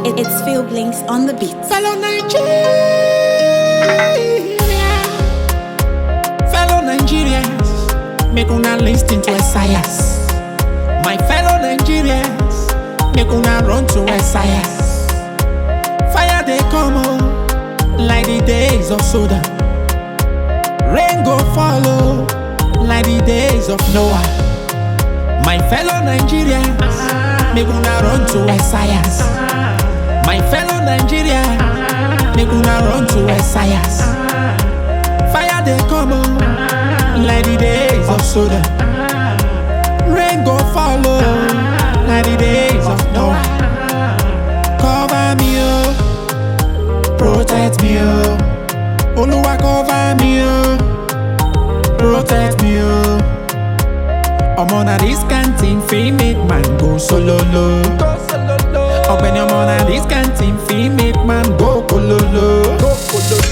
It's Phil Blinks on the beat. Fellow Nigerians, fellow Nigerians, make una listen to Esaias. My fellow Nigerians, make una run to Esaias. Fire they come on, like the days of Sodom. Rain go follow, like the days of Noah. My fellow Nigerians, make una run to Esaias. My fellow Nigerians, make una run to Esaias. Fire they come on, like the days of Sodom. Rain go follow, like the days of Noah. Cover me up, protect me up. Oluwa cover me up, protect me up. I'm on a this canteen, free make man go solo low. Up when I'm on a this canteen, free make man go kololo.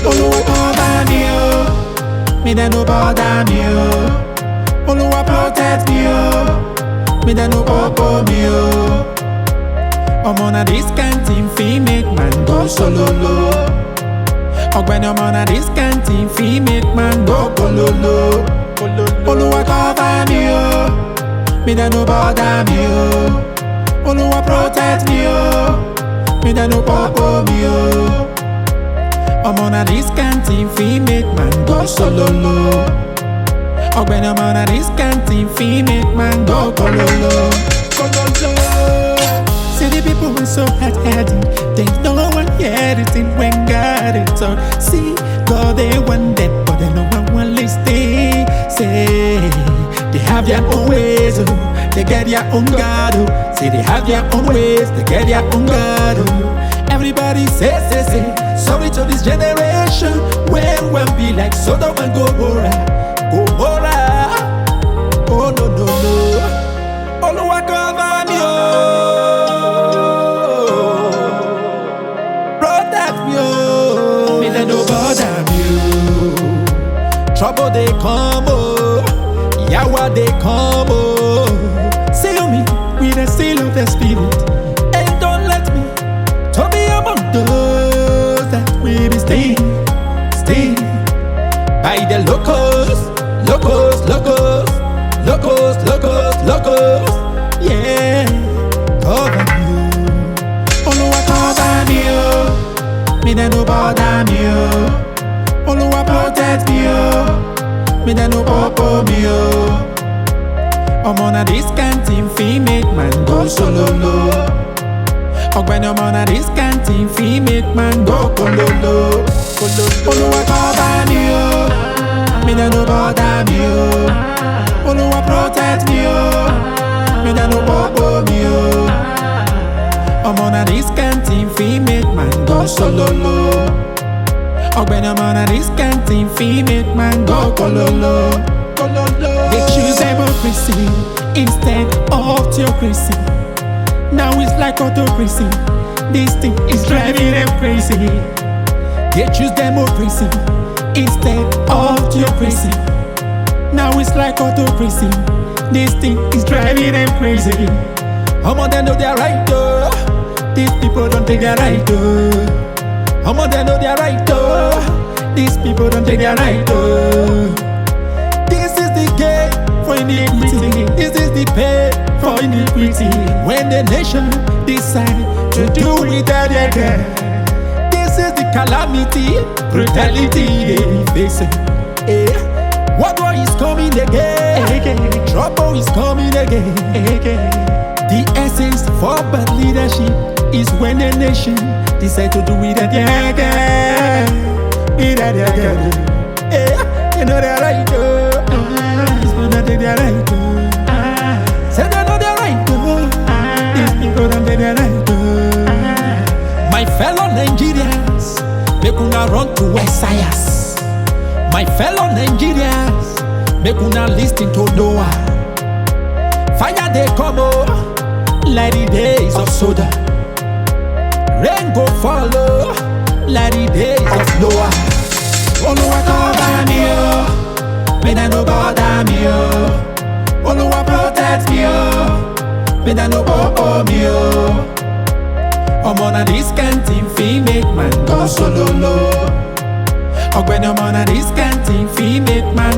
Oluwa cover me up, me da no bother me up. Oluwa protect me up, me da no popo me up. I'm on a this canteen, free make man go solo low. Up when I'm on a this canteen, free make man go kololo. Oluwa cover me up, me da no bother me up. Oluwa protect me up, me da no popo me up. I'm on a this canteen, fee make man go solo low. Or when I'm on a this canteen, fee make man go kololo. See the people were so hard-headed, they no one hear anything when God is on. See, God they want that, but they no one will listen. Say, they have their own ways, oh. They get their own God, oh. Say they have their own ways, they get their own God, oh. Everybody say, sorry to this generation, where we'll be like Sodom and Gomorrah. Oh no no no, Oluwa cover me, oh. Protect me, oh. Me let no bother me, oh. Trouble they come, oh. Yawa they come, oh. Seal me with the seal of the Spirit, and don't let me to be among those that will be staying by the locusts, yeah. Cover me, Oluwa cover me, oh. Me da no bother me, oh. Oluwa protect me, oh. Me da no popo me, oh. I'm on a this canteen, fee make man go solo low. Or when I'm on a this canteen, fee make man go kololo. Oluwa cover me, oh. Me da no bother me, oh. Oluwa protect me, oh. Me da no popo me, oh. I'm on a this canteen, fee make man go solo low. Or when I'm on a this canteen, fee make man go kololo. They choose democracy instead of theocracy. Now it's like autocracy. This thing is driving them crazy. They choose democracy instead of theocracy. Now it's like autocracy. This thing is driving them crazy. How much they know they're right though? These people don't take their right though. How much they know they're right though? These people don't take their right though. This is the game for iniquity. This is the pay for iniquity. When the nation decide to do without their God, this is the calamity, brutality they face. What war is coming again? Trouble is coming again. The essence for bad leadership is when the nation decide to do without their God. Without their God, you know they're right though. These people don't take their right though. Say they know they're right though. These people don't take their right though. My fellow Nigerians, make una run to Esaias. My fellow Nigerians, make una listen to Noah. Fire they come oh, like the days of Sodom. Rain go follow, like the days of Noah. Oluwa cover me, oh. Me da no bother me, oh. Oluwa protect me, oh. Me da no popo me, oh. Omo na this kind thing fi make man go solo low. When I'm on a this kind thing fi make man